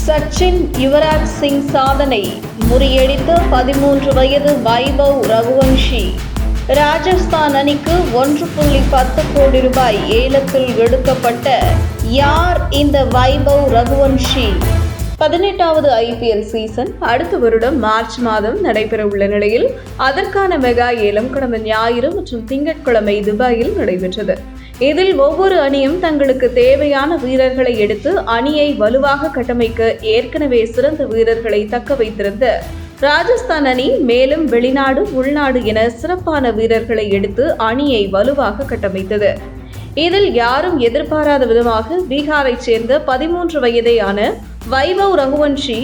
சச்சின் யுவராஜ் சிங் சாதனை முறியடித்த 13 வயது வைபவ் ரகுவன்ஷி. ராஜஸ்தான் அணிக்கு 1.10 கோடி ரூபாய் ஏலத்தில் எடுக்கப்பட்ட யார் இந்த வைபவ் ரகுவன்ஷி? 18வது IPL சீசன் அடுத்த வருடம் மார்ச் மாதம் நடைபெறவுள்ள நிலையில் அதற்கான மெகா ஏலம் கடந்த ஞாயிறு மற்றும் திங்கட்கிழமை துபாயில் நடைபெற்றது. இதில் ஒவ்வொரு அணியும் தங்களுக்கு தேவையான வீரர்களை எடுத்து அணியை வலுவாக கட்டமைக்க ஏற்கனவே சிறந்த வீரர்களை தக்க வைத்திருந்த ராஜஸ்தான் அணி மேலும் வெளிநாடு உள்நாடு என சிறப்பான வீரர்களை எடுத்து அணியை வலுவாக கட்டமைத்தது. இதில் யாரும் எதிர்பாராத விதமாக பீகாரைச் சேர்ந்த 13 வயதேயான வைபவ் ரகுவன்ஷி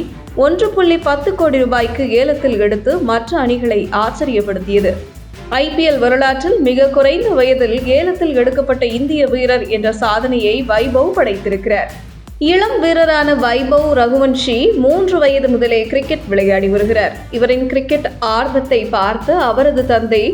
1.10 கோடி ரூபாய்க்கு ஏலத்தில் எடுத்து மற்ற அணிகளை ஆச்சரியப்படுத்தியது. IPL வரலாற்றில் மிக குறைந்த வயதில் ஏலத்தில் எடுக்கப்பட்ட இந்திய வீரர் என்ற சாதனையை வைபவ் படைத்திருக்கிறார். இளம் வீரரான வைபவ் ரகுவன்ஷி 3 வயது முதலே கிரிக்கெட் விளையாடி வருகிறார். இவரின் கிரிக்கெட் ஆர்வத்தை பார்த்து அவரது தந்தை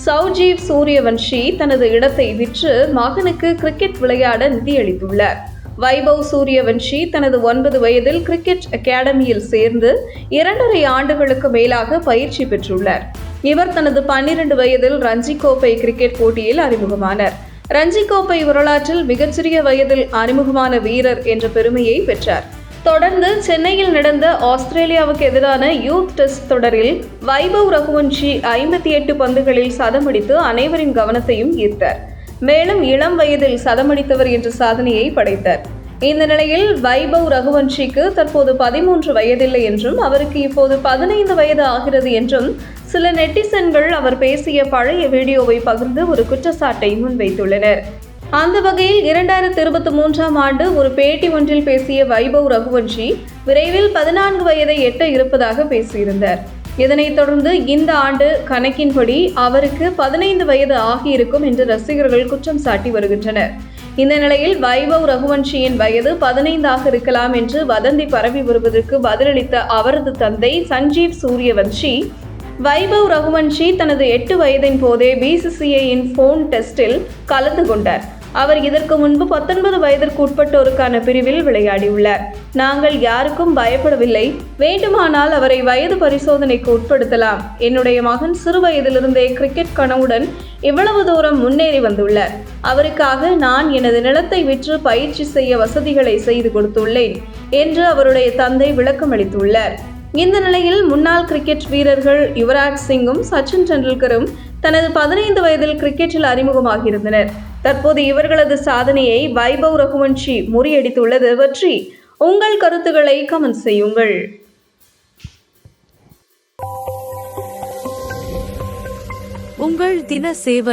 சௌஜீவ் சூரியவன்ஷி தனது இடத்தை விற்று மகனுக்கு கிரிக்கெட் விளையாட நிதியளித்துள்ளார். வைபவ் சூரியவன்ஷி தனது 9 வயதில் கிரிக்கெட் அகாடமியில் சேர்ந்து 2.5 ஆண்டுகளுக்கு மேலாக பயிற்சி பெற்றுள்ளார். இவர் தனது 12 வயதில் ரஞ்சி கோப்பை கிரிக்கெட் போட்டியில் அறிமுகமானார். ரஞ்சி கோப்பை வரலாற்றில் மிகச்சிறிய வயதில் அறிமுகமான வீரர் என்ற பெருமையை பெற்றார். தொடர்ந்து சென்னையில் நடந்த ஆஸ்திரேலியாவுக்கு எதிரான யூத் டெஸ்ட் தொடரில் வைபவ் ரகுவன்ஷி 58 பந்துகளில் சதமடித்து அனைவரின் கவனத்தையும் ஈர்த்தார். மேலும் இளம் வயதில் சதமடித்தவர் என்ற சாதனையை படைத்தார். இந்த நிலையில் வைபவ் ரகுவன்ஷிக்கு தற்போது 13 வயதில்லை என்றும் அவருக்கு இப்போது 15 வயது ஆகிறது என்றும் சில நெட்டிசன்கள் அவர் பேசிய பழைய வீடியோவை பகிர்ந்து ஒரு குற்றச்சாட்டை முன்வைத்துள்ளனர். அந்த வகையில் 2023ஆம் ஆண்டு ஒரு பேட்டி ஒன்றில் பேசிய வைபவ் ரகுவன்ஷி விரைவில் 14 வயதை எட்ட இருப்பதாக பேசியிருந்தார். இதனைத் தொடர்ந்து இந்த ஆண்டு கணக்கின்படி அவருக்கு 15 வயது ஆகியிருக்கும் என்று ரசிகர்கள் குற்றம் சாட்டி வருகின்றனர். இந்த நிலையில் வைபவ் ரகுவன்ஷியின் வயது 15 இருக்கலாம் என்று வதந்தி பரவி வருவதற்கு பதிலளித்த அவரது தந்தை சஞ்சீவ் சூரியவன்ஷி, வைபவ் ரகுவன்ஷி தனது 8 வயதின் போதே BCCIயின் போன் டெஸ்டில் கலந்து கொண்டார். அவர் இதற்கு முன்பு 19 வயதிற்கு உட்பட்டோருக்கான பிரிவில் விளையாடியுள்ளார். நாங்கள் யாருக்கும் பயப்படவில்லை. வேண்டுமானால் அவரை வயது பரிசோதனைக்கு உட்படுத்தலாம். என்னுடைய மகன் சிறு வயதிலிருந்தே கிரிக்கெட் கனவுடன் இவ்வளவு தூரம் முன்னேறி வந்துள்ளார். அவருக்காக நான் எனது நிலத்தை விற்று பயிற்சி செய்ய வசதிகளை செய்து கொடுத்துள்ளேன் என்று அவருடைய தந்தை விளக்கமளித்துள்ளார். இந்த நிலையில் முன்னாள் கிரிக்கெட் வீரர்கள் யுவராஜ் சிங்கும் சச்சின் டெண்டுல்கரும் தனது 15 வயதில் கிரிக்கெட்டில் அறிமுகமாகியிருந்தனர். தற்போது இவர்களது சாதனையை வைபவ் ரகுவன்ஷி முறியடித்துள்ளது பற்றி உங்கள் கருத்துக்களை கமெண்ட் செய்யுங்கள். உங்கள் தின சேவல்.